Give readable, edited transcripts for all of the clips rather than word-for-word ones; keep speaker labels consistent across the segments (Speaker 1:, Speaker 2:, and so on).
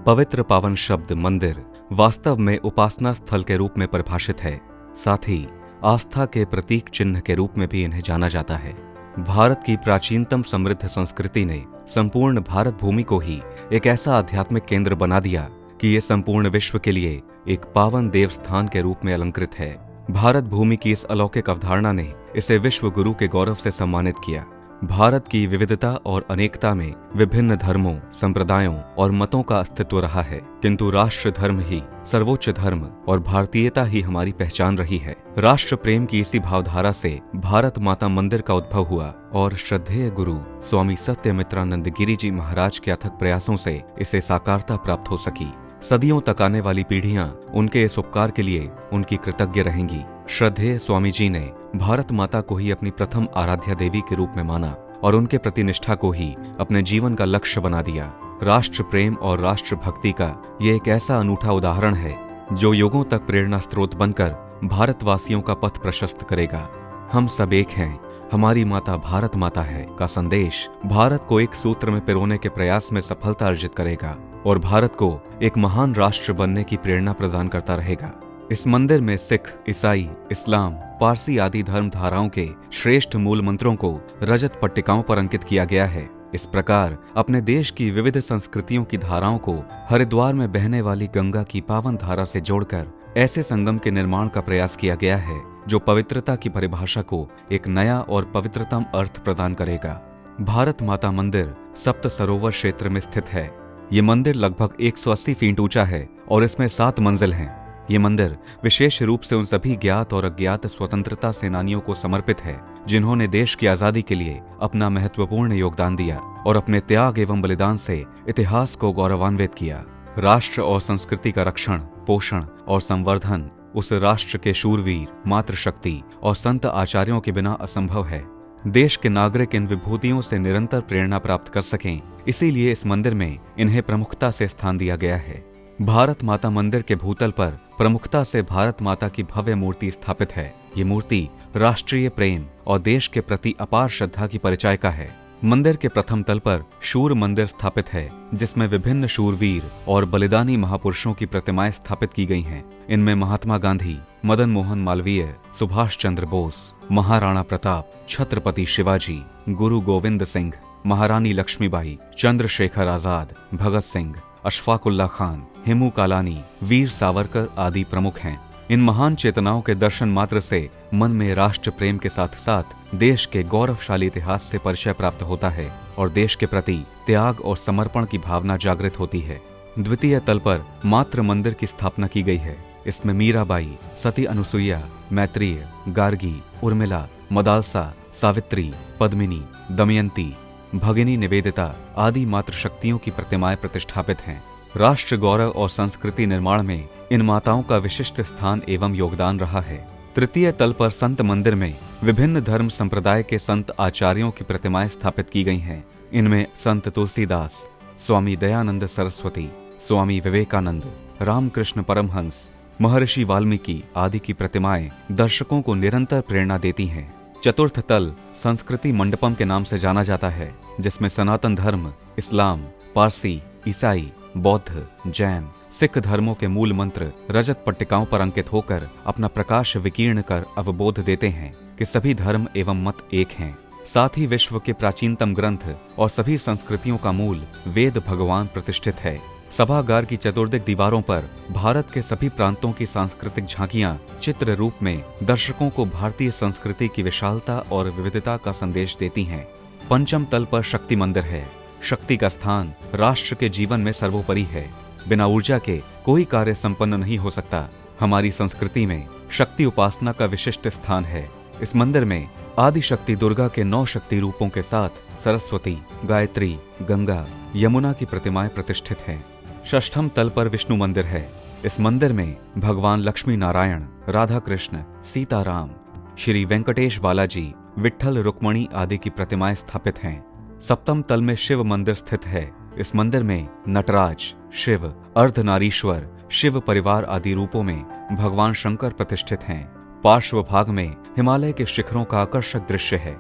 Speaker 1: पवित्र पावन शब्द मंदिर वास्तव में उपासना स्थल के रूप में परिभाषित है। साथ ही आस्था के प्रतीक चिन्ह के रूप में भी इन्हें जाना जाता है। भारत की प्राचीनतम समृद्ध संस्कृति ने संपूर्ण भारत भूमि को ही एक ऐसा आध्यात्मिक केंद्र बना दिया कि ये संपूर्ण विश्व के लिए एक पावन देव स्थान के रूप में अलंकृत है। भारत भूमि की इस अलौकिक अवधारणा ने इसे विश्व गुरु के गौरव से सम्मानित किया। भारत की विविधता और अनेकता में विभिन्न धर्मों, संप्रदायों और मतों का अस्तित्व रहा है, किंतु राष्ट्र धर्म ही सर्वोच्च धर्म और भारतीयता ही हमारी पहचान रही है। राष्ट्र प्रेम की इसी भावधारा से भारत माता मंदिर का उद्भव हुआ और श्रद्धेय गुरु स्वामी सत्यमित्रानंद गिरि जी महाराज के अथक प्रयासों से इसे साकारता प्राप्त हो सकी। सदियों तक आने वाली पीढ़ियां उनके इस उपकार के लिए उनकी कृतज्ञ रहेंगी। श्रद्धेय स्वामी जी ने भारत माता को ही अपनी प्रथम आराध्या देवी के रूप में माना और उनके प्रति निष्ठा को ही अपने जीवन का लक्ष्य बना दिया। राष्ट्र प्रेम और राष्ट्र भक्ति का ये एक ऐसा अनूठा उदाहरण है जो युगों तक प्रेरणा स्रोत बनकर भारतवासियों का पथ प्रशस्त करेगा। हम सब एक हैं, हमारी माता भारत माता है का संदेश भारत को एक सूत्र में पिरोने के प्रयास में सफलता अर्जित करेगा और भारत को एक महान राष्ट्र बनने की प्रेरणा प्रदान करता रहेगा। इस मंदिर में सिख, ईसाई, इस्लाम, पारसी आदि धर्म धाराओं के श्रेष्ठ मूल मंत्रों को रजत पट्टिकाओं पर अंकित किया गया है। इस प्रकार अपने देश की विविध संस्कृतियों की धाराओं को हरिद्वार में बहने वाली गंगा की पावन धारा से जोड़कर ऐसे संगम के निर्माण का प्रयास किया गया है जो पवित्रता की परिभाषा को एक नया और पवित्रतम अर्थ प्रदान करेगा। भारत माता मंदिर सप्त सरोवर क्षेत्र में स्थित है। ये मंदिर लगभग 180 फीट ऊंचा है और इसमें 7 मंजिल हैं। ये मंदिर विशेष रूप से उन सभी ज्ञात और अज्ञात स्वतंत्रता सेनानियों को समर्पित है जिन्होंने देश की आजादी के लिए अपना महत्वपूर्ण योगदान दिया और अपने त्याग एवं बलिदान से इतिहास को गौरवान्वित किया। राष्ट्र और संस्कृति का रक्षण, पोषण और संवर्धन उस राष्ट्र के शूरवीर, मातृशक्ति और संत आचार्यों के बिना असंभव है। देश के नागरिक इन विभूतियों से निरंतर प्रेरणा प्राप्त कर सकें, इसीलिए इस मंदिर में इन्हें प्रमुखता से स्थान दिया गया है। भारत माता मंदिर के भूतल पर प्रमुखता से भारत माता की भव्य मूर्ति स्थापित है। ये मूर्ति राष्ट्रीय प्रेम और देश के प्रति अपार श्रद्धा की परिचायिका है। मंदिर के प्रथम तल पर शूर मंदिर स्थापित है जिसमें विभिन्न शूरवीर और बलिदानी महापुरुषों की प्रतिमाएं स्थापित की गई हैं। इनमें महात्मा गांधी, मदन मोहन मालवीय, सुभाष चंद्र बोस, महाराणा प्रताप, छत्रपति शिवाजी, गुरु गोविंद सिंह, महारानी लक्ष्मीबाई, चंद्रशेखर आजाद, भगत सिंह, अशफाकुल्ला खान, हेमू कालानी, वीर सावरकर आदि प्रमुख हैं। इन महान चेतनाओं के दर्शन मात्र से मन में राष्ट्र प्रेम के साथ साथ देश के गौरवशाली इतिहास से परिचय प्राप्त होता है और देश के प्रति त्याग और समर्पण की भावना जागृत होती है। द्वितीय तल पर मातृ मंदिर की स्थापना की गई है। इसमें मीराबाई, सती अनुसुईया, मैत्रेय, गार्गी, उर्मिला, मदालसा, सावित्री, पद्मिनी, दमयंती, भगिनी निवेदिता आदि मातृशक्तियों की प्रतिमाएं प्रतिष्ठापित हैं। राष्ट्र गौरव और संस्कृति निर्माण में इन माताओं का विशिष्ट स्थान एवं योगदान रहा है। तृतीय तल पर संत मंदिर में विभिन्न धर्म संप्रदाय के संत आचार्यों की प्रतिमाएं स्थापित की गई हैं। इनमें संत तुलसीदास, स्वामी दयानंद सरस्वती, स्वामी विवेकानंद, रामकृष्ण परमहंस, महर्षि वाल्मीकि आदि की प्रतिमाएं दर्शकों को निरंतर प्रेरणा देती हैं। चतुर्थ तल संस्कृति मंडपम के नाम से जाना जाता है जिसमें सनातन धर्म, इस्लाम, पारसी, ईसाई, बौद्ध, जैन, सिख धर्मों के मूल मंत्र रजत पट्टिकाओं पर अंकित होकर अपना प्रकाश विकीर्ण कर अवबोध देते हैं कि सभी धर्म एवं मत एक हैं। साथ ही विश्व के प्राचीनतम ग्रंथ और सभी संस्कृतियों का मूल वेद भगवान प्रतिष्ठित है। सभागार की चतुर्दिक दीवारों पर भारत के सभी प्रांतों की सांस्कृतिक झांकियां चित्र रूप में दर्शकों को भारतीय संस्कृति की विशालता और विविधता का संदेश देती हैं। पंचम तल पर शक्ति मंदिर है। शक्ति का स्थान राष्ट्र के जीवन में सर्वोपरि है। बिना ऊर्जा के कोई कार्य संपन्न नहीं हो सकता। हमारी संस्कृति में शक्ति उपासना का विशिष्ट स्थान है। इस मंदिर में आदि शक्ति दुर्गा के 9 शक्ति रूपों के साथ सरस्वती, गायत्री, गंगा, यमुना की प्रतिमाएं प्रतिष्ठित हैं। षष्ठम तल पर विष्णु मंदिर है। इस मंदिर में भगवान लक्ष्मी नारायण, राधा कृष्ण, सीताराम, श्री वेंकटेश बालाजी, विट्ठल रुक्मणी आदि की प्रतिमाएं स्थापित हैं। सप्तम तल में शिव मंदिर स्थित है। इस मंदिर में नटराज, शिव, अर्धनारीश्वर, शिव परिवार आदि रूपों में भगवान शंकर प्रतिष्ठित हैं। पार्श्व भाग में हिमालय के शिखरों का आकर्षक दृश्य है।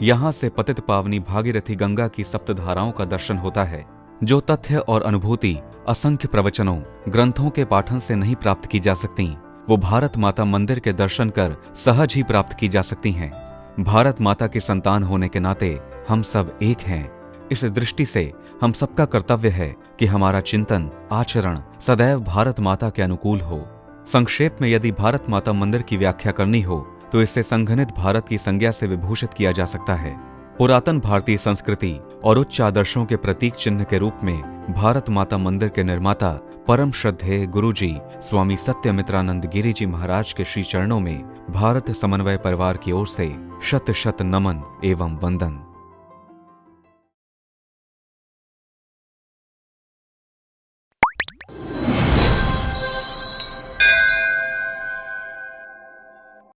Speaker 1: यहाँ से पतित पावनी भागीरथी गंगा की सप्तधाराओं का दर्शन होता है। जो तथ्य और अनुभूति असंख्य प्रवचनों, ग्रंथों के पाठन से नहीं प्राप्त की जा सकती, वो भारत माता मंदिर के दर्शन कर सहज ही प्राप्त की जा सकती हैं। भारत माता की संतान होने के नाते हम सब एक हैं। इस दृष्टि से हम सबका कर्तव्य है कि हमारा चिंतन, आचरण सदैव भारत माता के अनुकूल हो। संक्षेप में यदि भारत माता मंदिर की व्याख्या करनी हो तो इसे संघनित भारत की संज्ञा से विभूषित किया जा सकता है। पुरातन भारतीय संस्कृति और उच्च आदर्शों के प्रतीक चिन्ह के रूप में भारत माता मंदिर के निर्माता परम श्रद्धेय गुरुजी स्वामी सत्यमित्रानंद गिरि जी महाराज के श्री चरणों में भारत समन्वय परिवार की ओर से शत शत नमन एवं वंदन।